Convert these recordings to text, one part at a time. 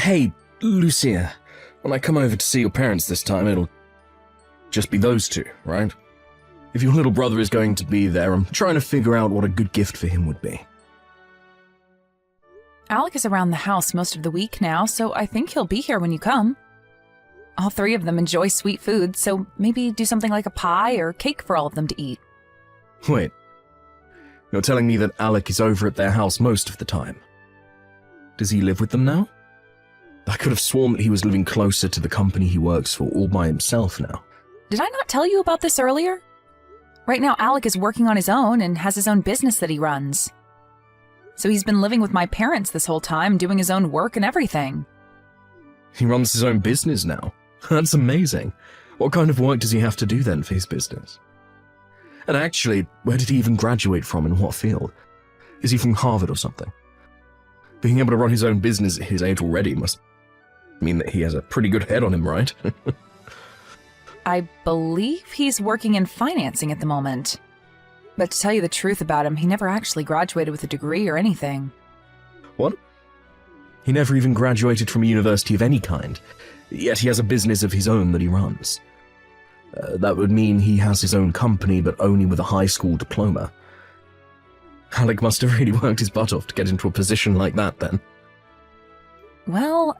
Hey, Lucia, when I come over to see your parents this time, it'll just be those two, right? If your little brother is going to be there, I'm trying to figure out what a good gift for him would be. Alec is around the house most of the week now, so I think he'll be here when you come. All three of them enjoy sweet food, so maybe do something like a pie or cake for all of them to eat. Wait, you're telling me that Alec is over at their house most of the time? Does he live with them now? I could have sworn that he was living closer to the company he works for all by himself now. Did I not tell you about this earlier? Right now, Alec is working on his own and has his own business that he runs. So he's been living with my parents this whole time, doing his own work and everything. He runs his own business now? That's amazing. What kind of work does he have to do then for his business? And actually, where did he even graduate from, in what field? Is he from Harvard or something? Being able to run his own business at his age already must mean that he has a pretty good head on him, right? I believe he's working in financing at the moment. But to tell you the truth about him, he never actually graduated with a degree or anything. What? He never even graduated from a university of any kind, yet he has a business of his own that he runs. That would mean he has his own company, but only with a high school diploma. Alec must have really worked his butt off to get into a position like that, then. Well,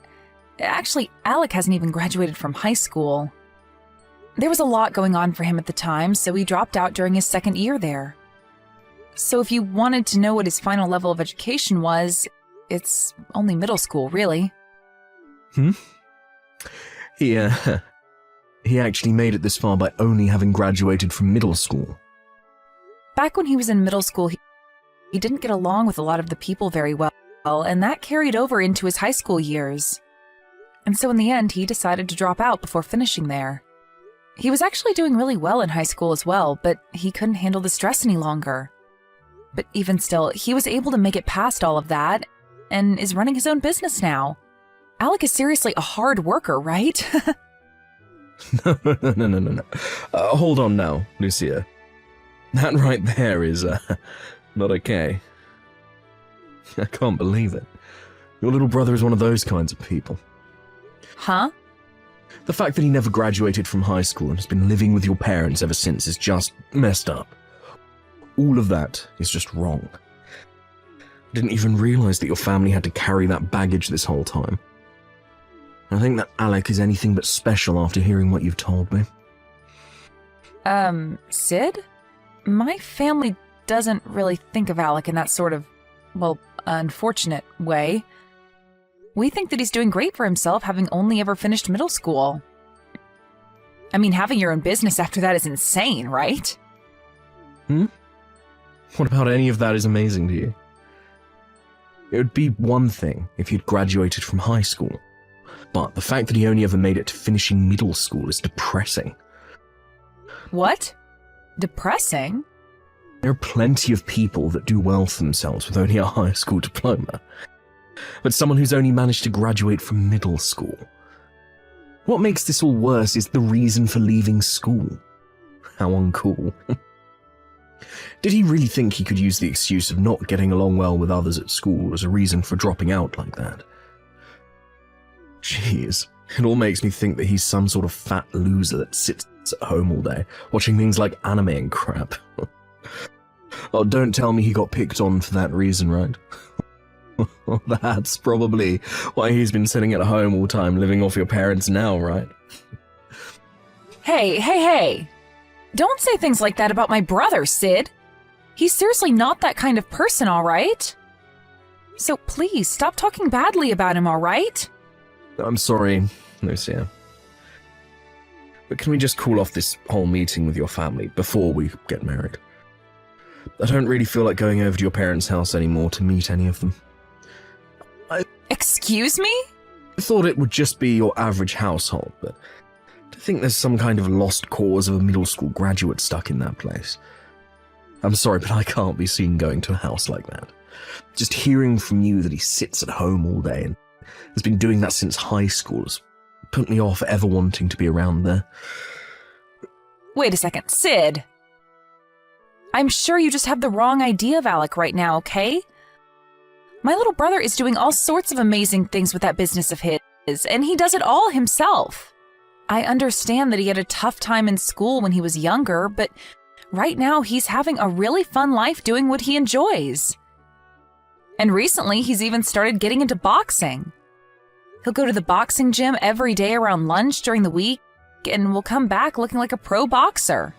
actually, Alec hasn't even graduated from high school. There was a lot going on for him at the time, so he dropped out during his second year there. So if you wanted to know what his final level of education was, it's only middle school, really. He actually made it this far by only having graduated from middle school. Back when he was in middle school, he didn't get along with a lot of the people very well, and that carried over into his high school years. And so in the end, he decided to drop out before finishing there. He was actually doing really well in high school as well, but he couldn't handle the stress any longer. But even still, he was able to make it past all of that and is running his own business now. Alec is seriously a hard worker, right? No. Hold on now, Lucia. That right there is, not okay. I can't believe it. Your little brother is one of those kinds of people. Huh? The fact that he never graduated from high school and has been living with your parents ever since is just messed up. All of that is just wrong. I didn't even realize that your family had to carry that baggage this whole time. I think that Alec is anything but special after hearing what you've told me. Sid? My family doesn't really think of Alec in that sort of, well, unfortunate way. We think that he's doing great for himself, having only ever finished middle school. I mean, having your own business after that is insane, right? What about any of that is amazing to you? It would be one thing if he'd graduated from high school, but the fact that he only ever made it to finishing middle school is depressing. What? Depressing? There are plenty of people that do well for themselves with only a high school diploma. But someone who's only managed to graduate from middle school. What makes this all worse is the reason for leaving school. How uncool. Did he really think he could use the excuse of not getting along well with others at school as a reason for dropping out like that? Jeez, it all makes me think that he's some sort of fat loser that sits at home all day, watching things like anime and crap. Oh, don't tell me he got picked on for that reason, right? That's probably why he's been sitting at home all time living off your parents now, right? Hey! Don't say things like that about my brother, Sid. He's seriously not that kind of person, all right? So please, stop talking badly about him, all right? I'm sorry, Lucia. But can we just call off this whole meeting with your family before we get married? I don't really feel like going over to your parents' house anymore to meet any of them. Excuse me? I thought it would just be your average household, but I think there's some kind of lost cause of a middle school graduate stuck in that place. I'm sorry, but I can't be seen going to a house like that. Just hearing from you that he sits at home all day and has been doing that since high school has put me off ever wanting to be around there. Wait a second, Sid. I'm sure you just have the wrong idea of Alec right now, okay? My little brother is doing all sorts of amazing things with that business of his, and he does it all himself. I understand that he had a tough time in school when he was younger, but right now he's having a really fun life doing what he enjoys. And recently, he's even started getting into boxing. He'll go to the boxing gym every day around lunch during the week and will come back looking like a pro boxer.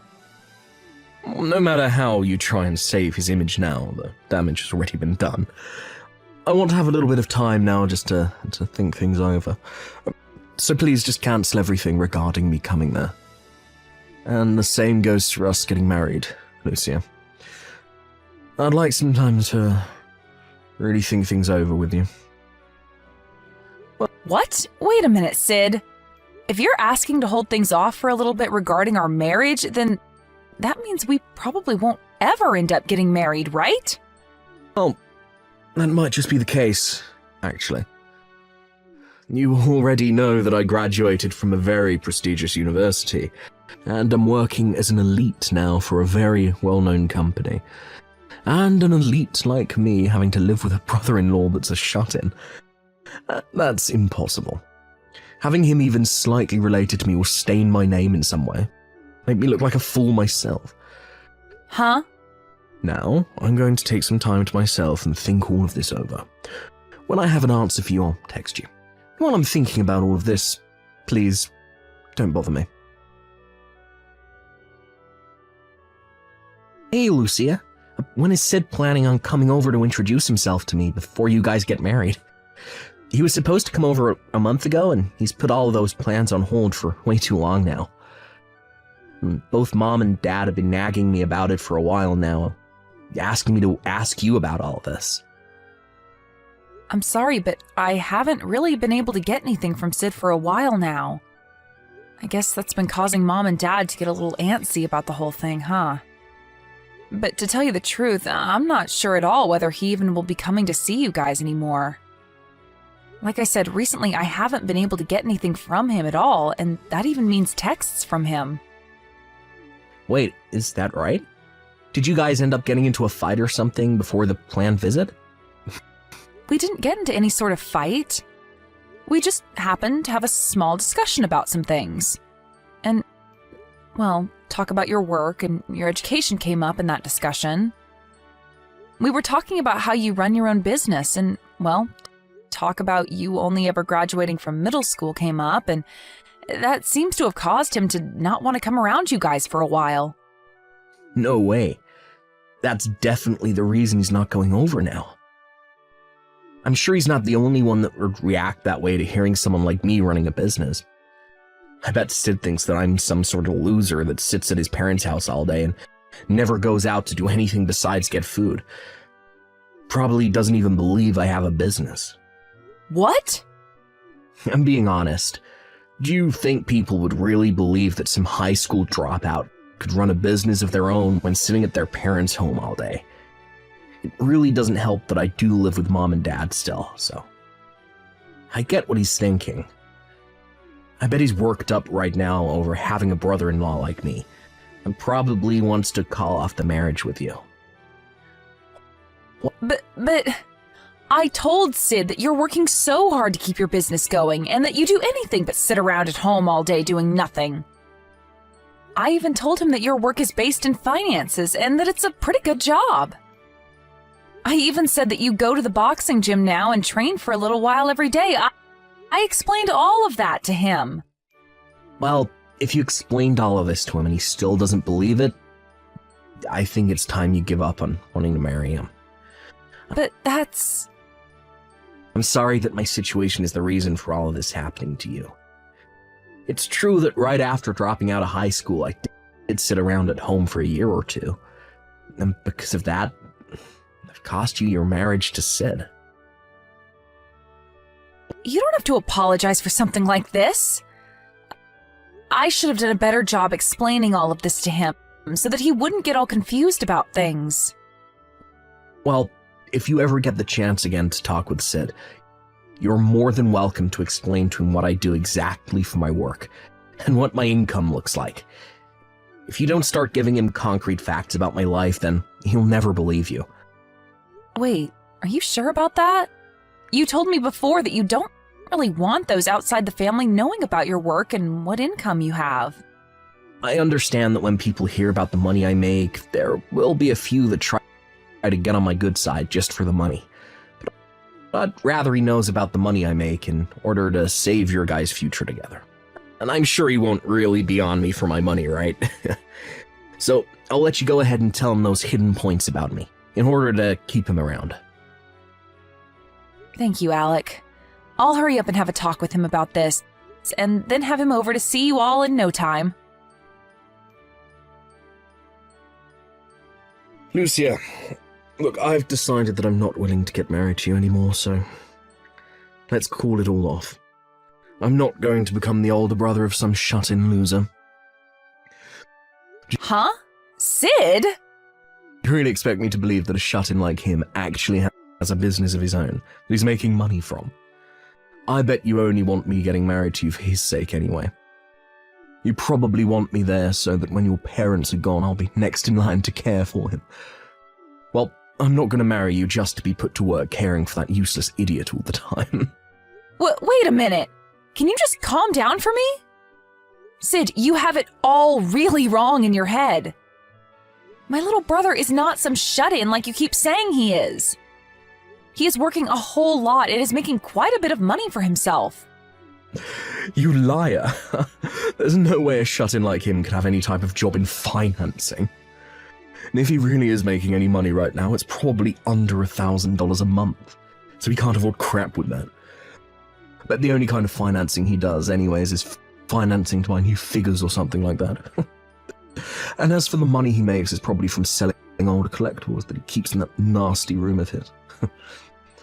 No matter how you try and save his image now, the damage has already been done. I want to have a little bit of time now just to think things over. So please just cancel everything regarding me coming there. And the same goes for us getting married, Lucia. I'd like some time to really think things over with you. What? Wait a minute, Sid. If you're asking to hold things off for a little bit regarding our marriage, then that means we probably won't ever end up getting married, right? Well, that might just be the case, actually. You already know that I graduated from a very prestigious university, and I'm working as an elite now for a very well-known company. And an elite like me having to live with a brother-in-law that's a shut-in. That's impossible. Having him even slightly related to me will stain my name in some way. Make me look like a fool myself. Huh? Now, I'm going to take some time to myself and think all of this over. When I have an answer for you, I'll text you. While I'm thinking about all of this, please, don't bother me. Hey, Lucia. When is Sid planning on coming over to introduce himself to me before you guys get married? He was supposed to come over a month ago, and he's put all of those plans on hold for way too long now. Both Mom and Dad have been nagging me about it for a while now, asking me to ask you about all of this. I'm sorry, but I haven't really been able to get anything from Sid for a while now. I guess that's been causing Mom and Dad to get a little antsy about the whole thing, huh? But to tell you the truth, I'm not sure at all whether he even will be coming to see you guys anymore. Like I said, recently I haven't been able to get anything from him at all, and that even means texts from him. Wait, is that right? Did you guys end up getting into a fight or something before the planned visit? We didn't get into any sort of fight. We just happened to have a small discussion about some things. And, well, talk about your work and your education came up in that discussion. We were talking about how you run your own business and, well, talk about you only ever graduating from middle school came up, and that seems to have caused him to not want to come around you guys for a while. No way. That's definitely the reason he's not going over now. I'm sure he's not the only one that would react that way to hearing someone like me running a business. I bet Sid thinks that I'm some sort of loser that sits at his parents' house all day and never goes out to do anything besides get food. Probably doesn't even believe I have a business. What? I'm being honest. Do you think people would really believe that some high school dropout could run a business of their own when sitting at their parents' home all day? It really doesn't help that I do live with Mom and Dad still, so I get what he's thinking. I bet he's worked up right now over having a brother-in-law like me, and probably wants to call off the marriage with you. But I told Sid that you're working so hard to keep your business going and that you do anything but sit around at home all day doing nothing. I even told him that your work is based in finances and that it's a pretty good job. I even said that you go to the boxing gym now and train for a little while every day. I explained all of that to him. Well, if you explained all of this to him and he still doesn't believe it, I think it's time you give up on wanting to marry him. But that's... I'm sorry that my situation is the reason for all of this happening to you. It's true that right after dropping out of high school, I did sit around at home for a year or two. And because of that, I've cost you your marriage to Sid. You don't have to apologize for something like this. I should have done a better job explaining all of this to him so that he wouldn't get all confused about things. Well, if you ever get the chance again to talk with Sid, you're more than welcome to explain to him what I do exactly for my work and what my income looks like. If you don't start giving him concrete facts about my life, then he'll never believe you. Wait, Are you sure about that? You told me before that you don't really want those outside the family knowing about your work and what income you have. I understand that when people hear about the money I make, there will be a few that try to get on my good side just for the money. But I'd rather he knows about the money I make in order to save your guys' future together. And I'm sure he won't really be on me for my money, right? So I'll let you go ahead and tell him those hidden points about me, in order to keep him around. Thank you, Alec. I'll hurry up and have a talk with him about this, and then have him over to see you all in no time. Lucia, look, I've decided that I'm not willing to get married to you anymore, so let's call it all off. I'm not going to become the older brother of some shut-in loser. Huh? Sid? You really expect me to believe that a shut-in like him actually has a business of his own that he's making money from? I bet you only want me getting married to you for his sake anyway. You probably want me there so that when your parents are gone, I'll be next in line to care for him. Well, I'm not going to marry you just to be put to work caring for that useless idiot all the time. Wait a minute. Can you just calm down for me? Sid, you have it all really wrong in your head. My little brother is not some shut-in like you keep saying he is. He is working a whole lot and is making quite a bit of money for himself. You liar. There's no way a shut-in like him could have any type of job in financing. And if he really is making any money right now, it's probably under $1,000 a month. So he can't afford crap with that. But the only kind of financing he does anyways is financing to buy new figures or something like that. And as for the money he makes, it's probably from selling old collectibles that he keeps in that nasty room of his.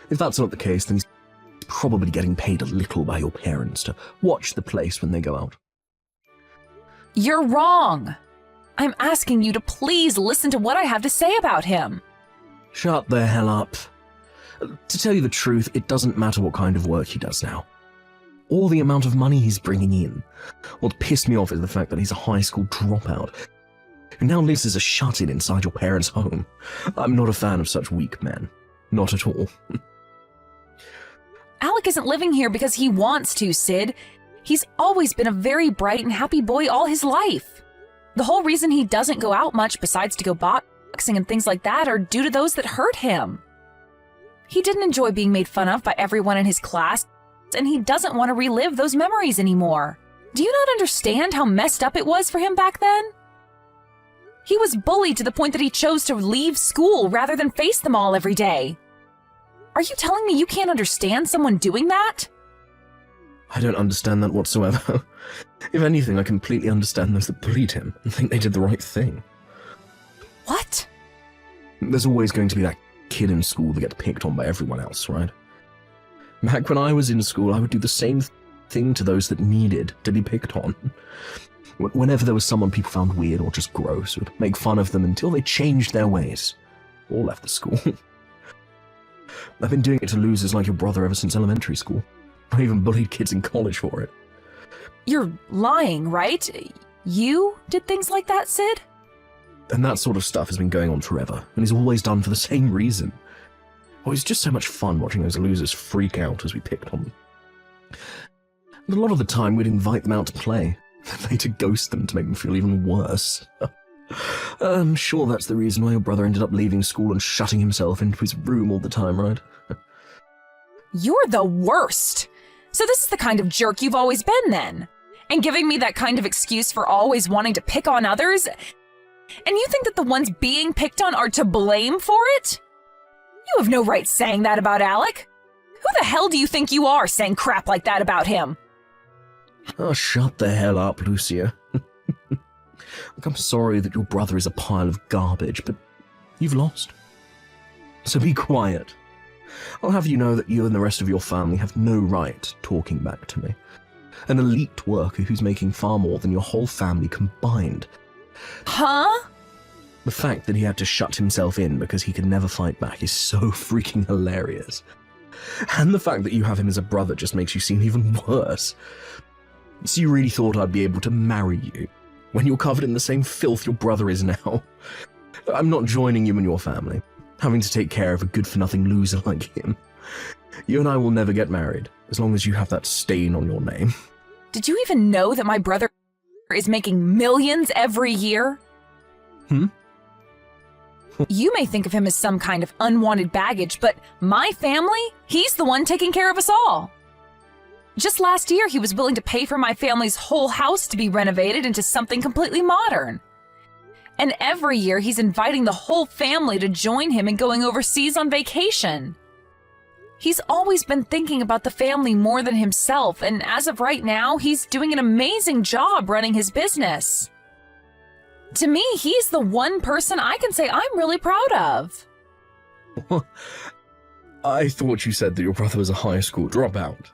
If that's not the case, then he's probably getting paid a little by your parents to watch the place when they go out. You're wrong. I'm asking you to please listen to what I have to say about him. Shut the hell up. To tell you the truth, it doesn't matter what kind of work he does now, or the amount of money he's bringing in. What pissed me off is the fact that he's a high school dropout, who now lives as a shut-in inside your parents' home. I'm not a fan of such weak men. Not at all. Alec isn't living here because he wants to, Sid. He's always been a very bright and happy boy all his life. The whole reason he doesn't go out much besides to go boxing and things like that are due to those that hurt him. He didn't enjoy being made fun of by everyone in his class, and he doesn't want to relive those memories anymore. Do you not understand how messed up it was for him back then? He was bullied to the point that he chose to leave school rather than face them all every day. Are you telling me you can't understand someone doing that? I don't understand that whatsoever. If anything, I completely understand those that bullied him and think they did the right thing. What? There's always going to be that kid in school that gets picked on by everyone else, right? Back when I was in school, I would do the same thing to those that needed to be picked on. Whenever there was someone people found weird or just gross, I would make fun of them until they changed their ways or left the school. I've been doing it to losers like your brother ever since elementary school. I even bullied kids in college for it. You're lying, right? You did things like that, Sid? And that sort of stuff has been going on forever, and is always done for the same reason. Oh, it's just so much fun watching those losers freak out as we picked on them. And a lot of the time we'd invite them out to play, then later ghost them to make them feel even worse. I'm sure that's the reason why your brother ended up leaving school and shutting himself into his room all the time, right? You're the worst! So this is the kind of jerk you've always been then? And giving me that kind of excuse for always wanting to pick on others? And you think that the ones being picked on are to blame for it? You have no right saying that about Alec. Who the hell do you think you are saying crap like that about him? Oh, shut the hell up, Lucia. Look, I'm sorry that your brother is a pile of garbage, but you've lost. So be quiet. I'll have you know that you and the rest of your family have no right talking back to me. An elite worker who's making far more than your whole family combined. Huh? The fact that he had to shut himself in because he could never fight back is so freaking hilarious. And the fact that you have him as a brother just makes you seem even worse. So you really thought I'd be able to marry you when you're covered in the same filth your brother is now? I'm not joining you and your family. having to take care of a good-for-nothing loser like him. You and I will never get married, as long as you have that stain on your name. Did you even know that my brother is making millions every year? You may think of him as some kind of unwanted baggage, but my family, he's the one taking care of us all. Just last year, he was willing to pay for my family's whole house to be renovated into something completely modern. And every year, he's inviting the whole family to join him in going overseas on vacation. He's always been thinking about the family more than himself, and as of right now, he's doing an amazing job running his business. To me, he's the one person I can say I'm really proud of. I thought you said that your brother was a high school dropout.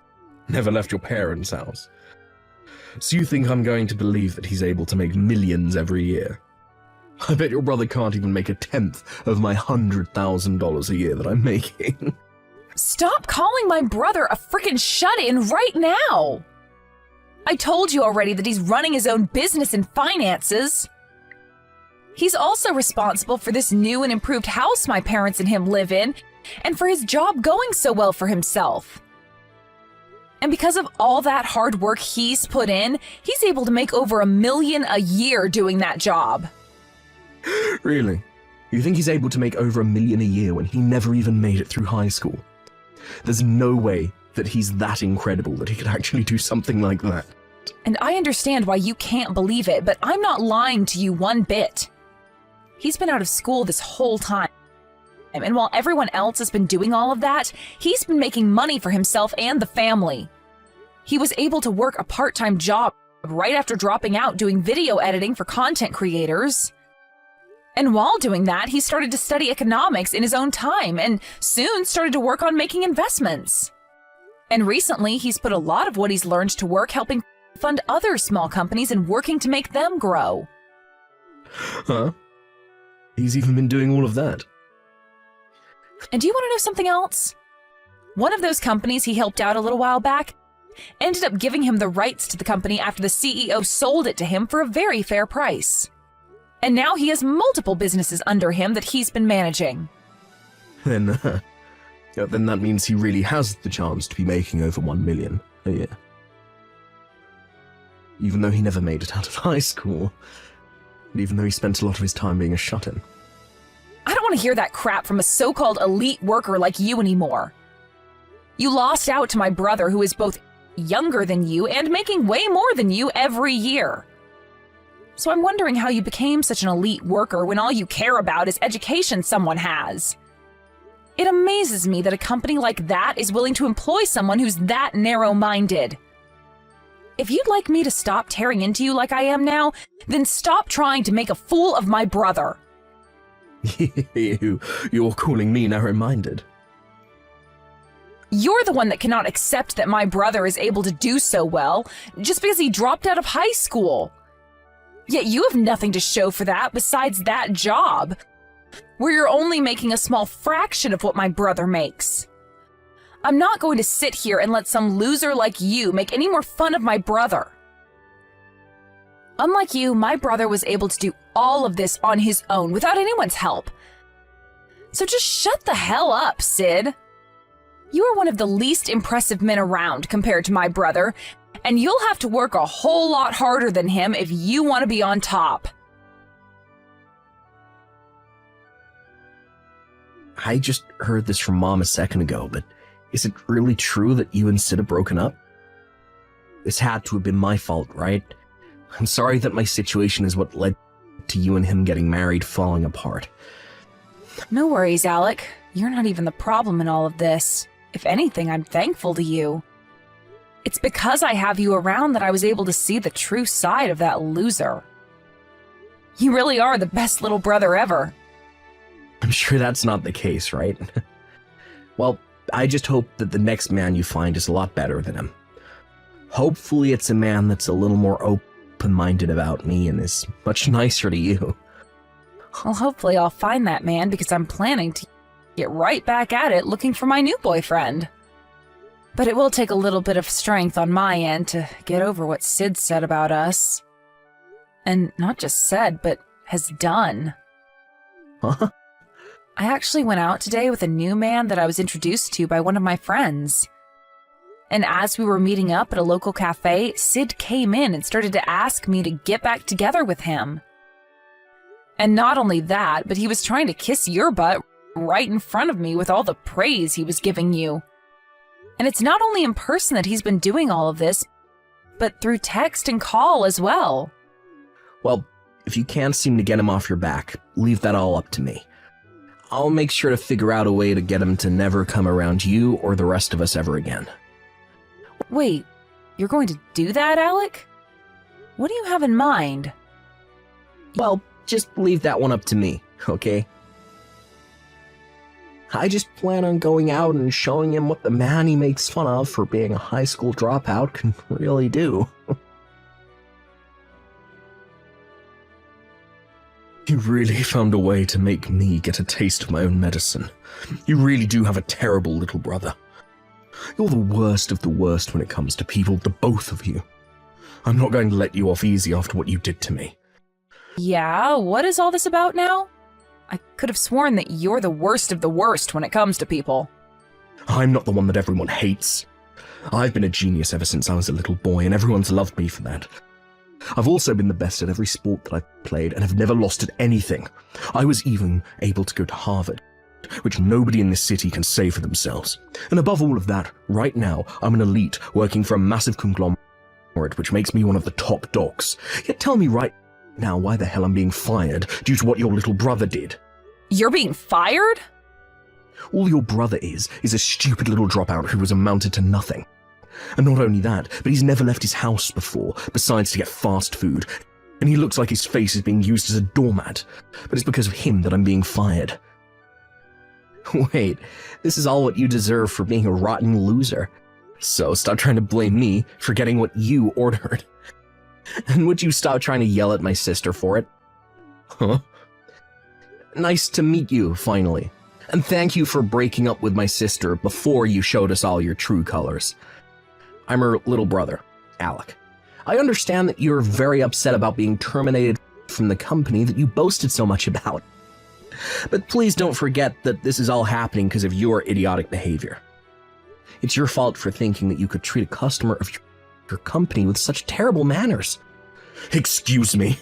Never left your parents' house. So you think I'm going to believe that he's able to make millions every year? I bet your brother can't even make 1/10 of my $100,000 a year that I'm making. Stop calling my brother a frickin' shut-in right now! I told you already that he's running his own business and finances. He's also responsible for this new and improved house my parents and him live in, and for his job going so well for himself. And because of all that hard work he's put in, he's able to make over $1 million a year doing that job. Really? You think he's able to make over $1 million a year when he never even made it through high school? There's no way that he's that incredible that he could actually do something like that. And I understand why you can't believe it, but I'm not lying to you one bit. He's been out of school this whole time. And while everyone else has been doing all of that, he's been making money for himself and the family. He was able to work a part-time job right after dropping out doing video editing for content creators. And while doing that, he started to study economics in his own time and soon started to work on making investments. And recently, he's put a lot of what he's learned to work helping fund other small companies and working to make them grow. Huh? He's even been doing all of that. And do you want to know something else? One of those companies he helped out a little while back ended up giving him the rights to the company after the CEO sold it to him for a very fair price. And now he has multiple businesses under him that he's been managing. Then that means he really has the chance to be making over $1 million a year. Even though he never made it out of high school. And even though he spent a lot of his time being a shut-in. I don't want to hear that crap from a so-called elite worker like you anymore. You lost out to my brother, who is both younger than you and making way more than you every year. So I'm wondering how you became such an elite worker when all you care about is education someone has. It amazes me that a company like that is willing to employ someone who's that narrow-minded. If you'd like me to stop tearing into you like I am now, then stop trying to make a fool of my brother. You're calling me narrow-minded. You're the one that cannot accept that my brother is able to do so well just because he dropped out of high school. Yet you have nothing to show for that besides that job, where you're only making a small fraction of what my brother makes. I'm not going to sit here and let some loser like you make any more fun of my brother. Unlike you, my brother was able to do all of this on his own without anyone's help. So just shut the hell up, Sid. You are one of the least impressive men around compared to my brother, and you'll have to work a whole lot harder than him if you want to be on top. I just heard this from Mom a second ago, but is it really true that you and Sid have broken up? This had to have been my fault, right? I'm sorry that my situation is what led to you and him getting married falling apart. No worries, Alec. You're not even the problem in all of this. If anything, I'm thankful to you. It's because I have you around that I was able to see the true side of that loser. You really are the best little brother ever. I'm sure that's not the case, right? Well, I just hope that the next man you find is a lot better than him. Hopefully it's a man that's a little more open-minded about me and is much nicer to you. Well, hopefully I'll find that man because I'm planning to get right back at it looking for my new boyfriend. But it will take a little bit of strength on my end to get over what Sid said about us. And not just said, but has done. Huh? I actually went out today with a new man that I was introduced to by one of my friends. And as we were meeting up at a local cafe, Sid came in and started to ask me to get back together with him. And not only that, but he was trying to kiss your butt right in front of me with all the praise he was giving you. And it's not only in person that he's been doing all of this, but through text and call as well. Well, if you can't seem to get him off your back, leave that all up to me. I'll make sure to figure out a way to get him to never come around you or the rest of us ever again. Wait, you're going to do that, Alec? What do you have in mind? Well, just leave that one up to me, okay? I just plan on going out and showing him what the man he makes fun of for being a high school dropout can really do. You really found a way to make me get a taste of my own medicine. You really do have a terrible little brother. You're the worst of the worst when it comes to people, the both of you. I'm not going to let you off easy after what you did to me. Yeah, what is all this about now? I could have sworn that you're the worst of the worst when it comes to people. I'm not the one that everyone hates. I've been a genius ever since I was a little boy, and everyone's loved me for that. I've also been the best at every sport that I've played, and have never lost at anything. I was even able to go to Harvard, which nobody in this city can say for themselves. And above all of that, right now, I'm an elite working for a massive conglomerate, which makes me one of the top dogs. Yet tell me right now why the hell I'm being fired due to what your little brother did. You're being fired? All your brother is a stupid little dropout who has amounted to nothing. And not only that, but he's never left his house before, besides to get fast food. And he looks like his face is being used as a doormat. But it's because of him that I'm being fired. Wait, this is all what you deserve for being a rotten loser. So stop trying to blame me for getting what you ordered. And would you stop trying to yell at my sister for it? Huh? Nice to meet you, finally. And thank you for breaking up with my sister before you showed us all your true colors. I'm her little brother, Alec. I understand that you're very upset about being terminated from the company that you boasted so much about. But please don't forget that this is all happening because of your idiotic behavior. It's your fault for thinking that you could treat a customer of your company with such terrible manners. Excuse me.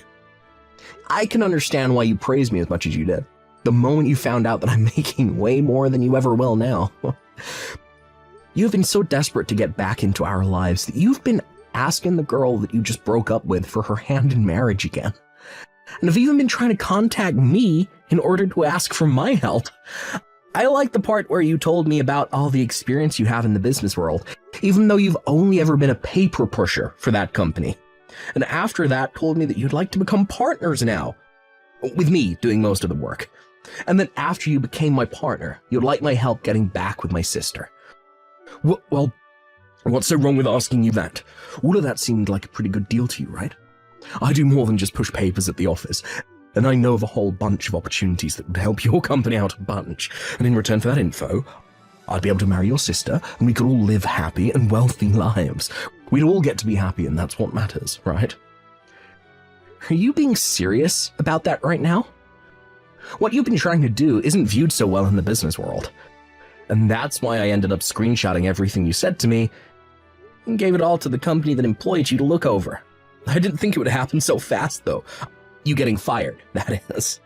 I can understand why you praised me as much as you did. The moment you found out that I'm making way more than you ever will now. You've been so desperate to get back into our lives that you've been asking the girl that you just broke up with for her hand in marriage again. And have even been trying to contact me in order to ask for my help. I like the part where you told me about all the experience you have in the business world, even though you've only ever been a paper pusher for that company. And after that, told me that you'd like to become partners now, with me doing most of the work. And then after you became my partner, you'd like my help getting back with my sister. Well, what's so wrong with asking you that? All of that seemed like a pretty good deal to you, right? I do more than just push papers at the office, and I know of a whole bunch of opportunities that would help your company out a bunch. And in return for that info, I'd be able to marry your sister, and we could all live happy and wealthy lives. We'd all get to be happy, and that's what matters, right? Are you being serious about that right now? What you've been trying to do isn't viewed so well in the business world. And that's why I ended up screenshotting everything you said to me and gave it all to the company that employed you to look over. I didn't think it would happen so fast, though. You getting fired, that is.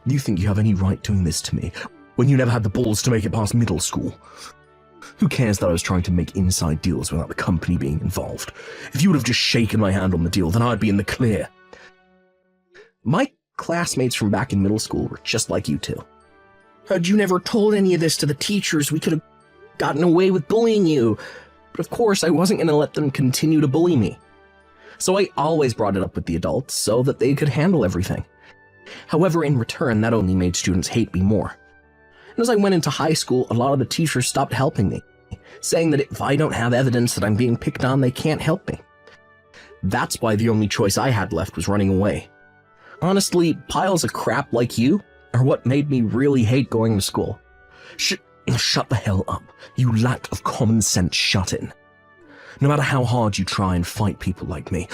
You think you have any right doing this to me when you never had the balls to make it past middle school? Who cares that I was trying to make inside deals without the company being involved? If you would have just shaken my hand on the deal, then I'd be in the clear. My classmates from back in middle school were just like you two. Had you never told any of this to the teachers, we could have gotten away with bullying you. But of course, I wasn't going to let them continue to bully me. So I always brought it up with the adults so that they could handle everything. However, in return, that only made students hate me more. And as I went into high school, a lot of the teachers stopped helping me, saying that if I don't have evidence that I'm being picked on, they can't help me. That's why the only choice I had left was running away. Honestly, piles of crap like you are what made me really hate going to school. Shut the hell up. You lack of common sense shut-in. No matter how hard you try and fight people like me,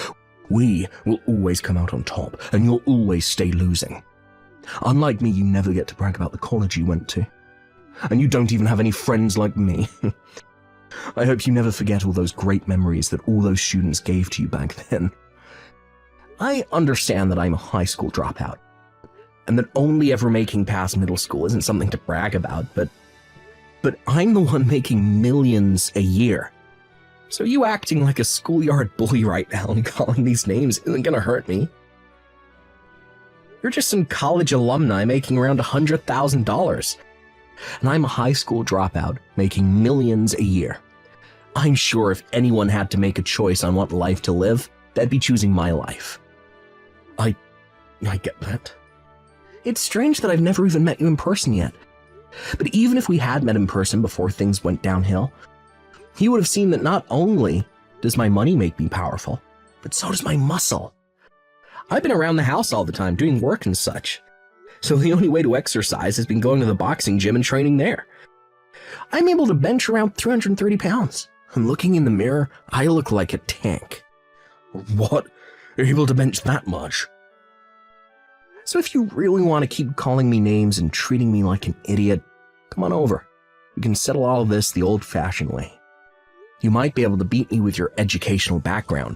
we will always come out on top, and you'll always stay losing. Unlike me, you never get to brag about the college you went to. And you don't even have any friends like me. I hope you never forget all those great memories that all those students gave to you back then. I understand that I'm a high school dropout, and that only ever making past middle school isn't something to brag about, but I'm the one making millions a year. So you acting like a schoolyard bully right now and calling these names isn't gonna hurt me. You're just some college alumni making around $100,000. And I'm a high school dropout making millions a year. I'm sure if anyone had to make a choice on what life to live, they'd be choosing my life. I get that. It's strange that I've never even met you in person yet. But even if we had met in person before things went downhill, he would have seen that not only does my money make me powerful, but so does my muscle. I've been around the house all the time doing work and such. So the only way to exercise has been going to the boxing gym and training there. I'm able to bench around 330 pounds. And looking in the mirror, I look like a tank. What? You're able to bench that much? So if you really want to keep calling me names and treating me like an idiot, come on over. We can settle all of this the old-fashioned way. You might be able to beat me with your educational background,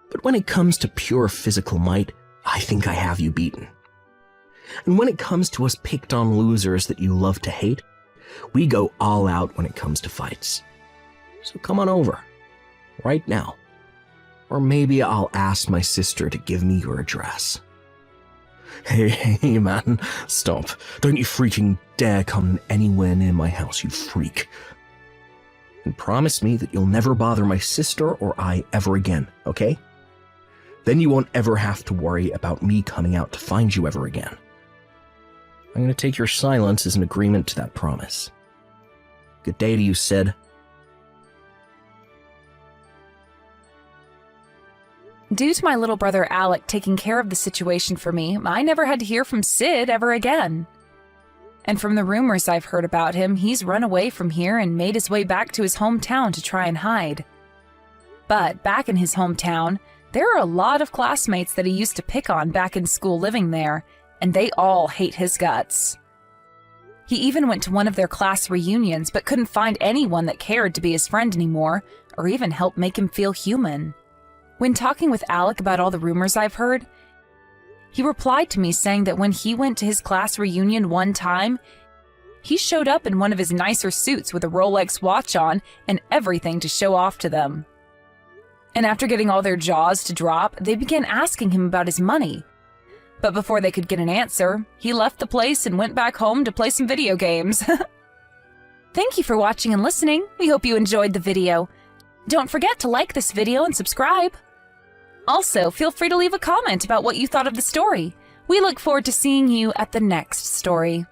but when it comes to pure physical might, I think I have you beaten. And when it comes to us picked-on losers that you love to hate, we go all out when it comes to fights. So come on over, right now. Or maybe I'll ask my sister to give me your address. Hey man, stop. Don't you freaking dare come anywhere near my house, you freak. And promise me that you'll never bother my sister or I ever again, okay? Then you won't ever have to worry about me coming out to find you ever again. I'm going to take your silence as an agreement to that promise. Good day to you, Sid. Due to my little brother Alec taking care of the situation for me, I never had to hear from Sid ever again. And from the rumors I've heard about him, he's run away from here and made his way back to his hometown to try and hide. But back in his hometown, there are a lot of classmates that he used to pick on back in school living there, and they all hate his guts. He even went to one of their class reunions but couldn't find anyone that cared to be his friend anymore or even help make him feel human. When talking with Alec about all the rumors I've heard, he replied to me saying that when he went to his class reunion one time, he showed up in one of his nicer suits with a Rolex watch on and everything to show off to them. And after getting all their jaws to drop, they began asking him about his money. But before they could get an answer, he left the place and went back home to play some video games. Thank you for watching and listening. We hope you enjoyed the video. Don't forget to like this video and subscribe. Also, feel free to leave a comment about what you thought of the story. We look forward to seeing you at the next story.